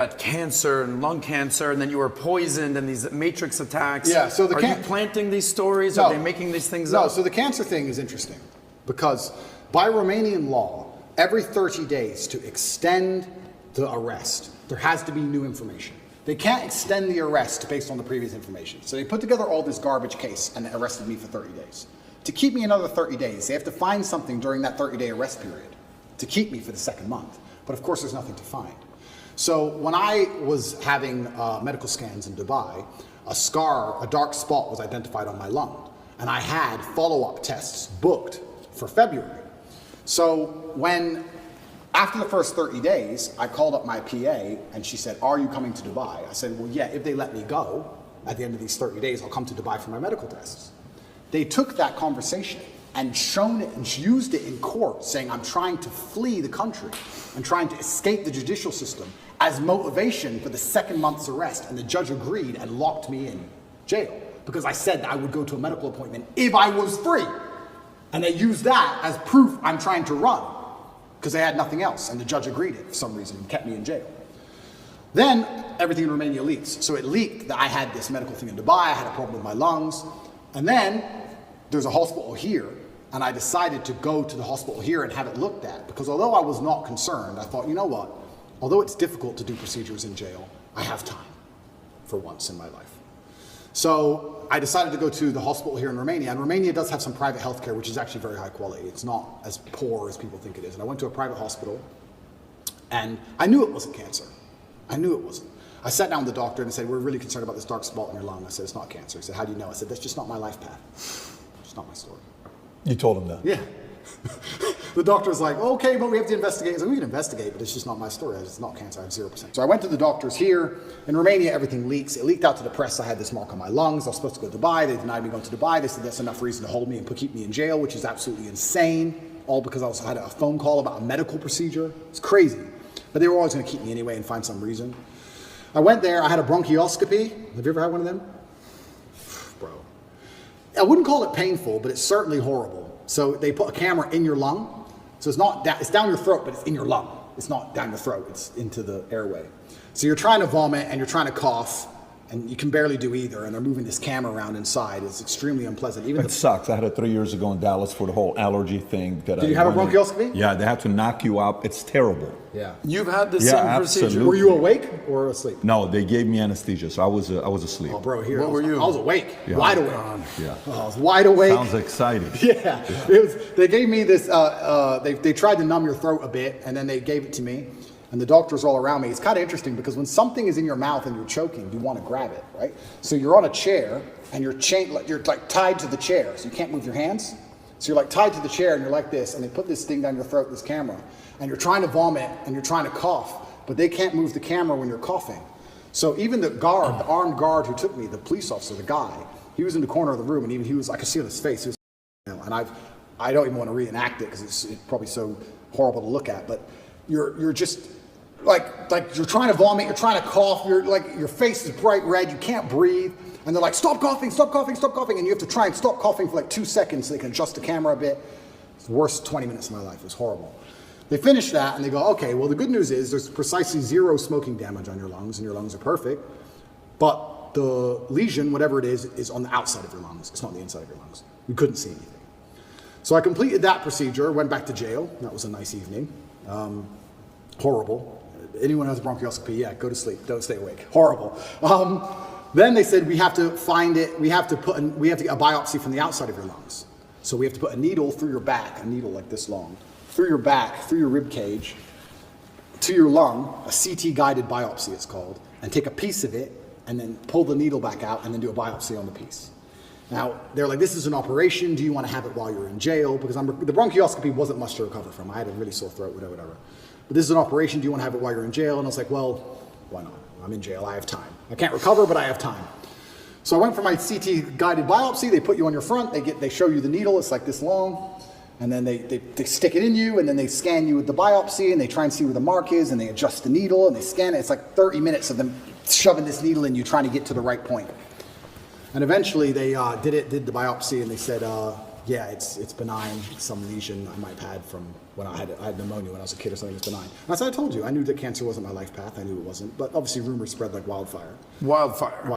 cancer and lung cancer, and then you were poisoned, and these matrix attacks. Yeah, so are you planting these stories? No, are they making these things up? No, so the cancer thing is interesting because by Romanian law, every 30 days to extend the arrest, there has to be new information. They can't extend the arrest based on the previous information. So they put together all this garbage case and arrested me for 30 days. To keep me another 30 days, they have to find something during that 30-day arrest period to keep me for the second month. But of course, there's nothing to find. So when I was having medical scans in Dubai, a scar, a dark spot was identified on my lung. And I had follow-up tests booked for February. So after the first 30 days, I called up my PA and she said, "Are you coming to Dubai?" I said, "Well, yeah, if they let me go at the end of these 30 days, I'll come to Dubai for my medical tests." They took that conversation and shown it and used it in court, saying I'm trying to flee the country and trying to escape the judicial system as motivation for the second month's arrest. And the judge agreed and locked me in jail because I said that I would go to a medical appointment if I was free. And they used that as proof I'm trying to run because they had nothing else. And the judge agreed it for some reason and kept me in jail. Then everything in Romania leaks. So it leaked that I had this medical thing in Dubai, I had a problem with my lungs. And then there's a hospital here, and I decided to go to the hospital here and have it looked at, because although I was not concerned, I thought, you know what, although it's difficult to do procedures in jail, I have time for once in my life. So I decided to go to the hospital here in Romania, and Romania does have some private healthcare, which is actually very high quality. It's not as poor as people think it is. And I went to a private hospital, and I knew it wasn't cancer. I knew it wasn't. I sat down with the doctor and said, "We're really concerned about this dark spot in your lung." I said, "It's not cancer." He said, "How do you know?" I said, "That's just not my life path. It's not my story." You told him that? Yeah. The doctor was like, "Okay, but we have to investigate." I said, "We can investigate, but it's just not my story. It's not cancer. I have 0%. So I went to the doctors here. In Romania, everything leaks. It leaked out to the press. I had this mark on my lungs. I was supposed to go to Dubai. They denied me going to Dubai. They said that's enough reason to hold me and keep me in jail, which is absolutely insane, all because I also had a phone call about a medical procedure. It's crazy. But they were always going to keep me anyway and find some reason. I went there. I had a bronchioscopy. Have you ever had one of them? Bro. I wouldn't call it painful, but it's certainly horrible. So they put a camera in your lung. So it's down your throat, but it's in your lung. It's not down your throat, it's into the airway. So you're trying to vomit and you're trying to cough, and you can barely do either, and they're moving this camera around inside. It's extremely unpleasant. It sucks. I had it 3 years ago in Dallas for the whole allergy thing. Did you have a bronchioscopy? Yeah, they have to knock you out. It's terrible. Yeah. You've had the same procedure? Were you awake or asleep? No, they gave me anesthesia, so I was asleep. Oh, bro, here. What were you? I was awake, yeah. Wide awake. Yeah. Oh, I was wide awake. Sounds exciting. Yeah. They gave me this, they tried to numb your throat a bit, and then they gave it to me. And the doctors all around me. It's kind of interesting because when something is in your mouth and you're choking, you want to grab it, right? So you're on a chair and you're like tied to the chair, so you can't move your hands. So you're like tied to the chair and you're like this, and they put this thing down your throat, this camera, and you're trying to vomit and you're trying to cough, but they can't move the camera when you're coughing. So even the guard, the armed guard who took me, the police officer, the guy, he was in the corner of the room, and even he was, I could see on his face, he was, and I don't even want to reenact it because it's probably so horrible to look at, but you're just, like you're trying to vomit, you're trying to cough, your face is bright red, you can't breathe, and they're like, "Stop coughing, stop coughing, stop coughing," and you have to try and stop coughing for like 2 seconds so they can adjust the camera a bit. It's the worst 20 minutes of my life. It was horrible. They finish that and they go, "Okay, well the good news is there's precisely 0 smoking damage on your lungs, and your lungs are perfect, but the lesion, whatever it is on the outside of your lungs. It's not the inside of your lungs. We couldn't see anything." So I completed that procedure, went back to jail. That was a nice evening. Horrible. Anyone who has a bronchioscopy, yeah, go to sleep, don't stay awake. Horrible. Then they said we have to find it, we have to get a biopsy from the outside of your lungs. So we have to put a needle through your back, a needle like this long, through your back, through your rib cage, to your lung, a CT guided biopsy it's called, and take a piece of it and then pull the needle back out and then do a biopsy on the piece. Now, they're like, "This is an operation, do you want to have it while you're in jail?" Because the bronchioscopy wasn't much to recover from. I had a really sore throat, whatever. "But this is an operation, do you want to have it while you're in jail?" And I was like, "Well, why not? I'm in jail, I have time. I can't recover, but I have time." So I went for my CT guided biopsy. They put you on your front, they show you the needle, it's like this long, and then they stick it in you, and then they scan you with the biopsy, and they try and see where the mark is, and they adjust the needle, and they scan it. It's like 30 minutes of them shoving this needle in you, trying to get to the right point. And eventually they did the biopsy, and they said, yeah, it's benign. Some lesion I might have had from when I had pneumonia when I was a kid or something. It's benign. And as I told you, I knew that cancer wasn't my life path. I knew it wasn't. But obviously rumors spread like wildfire. Wildfire.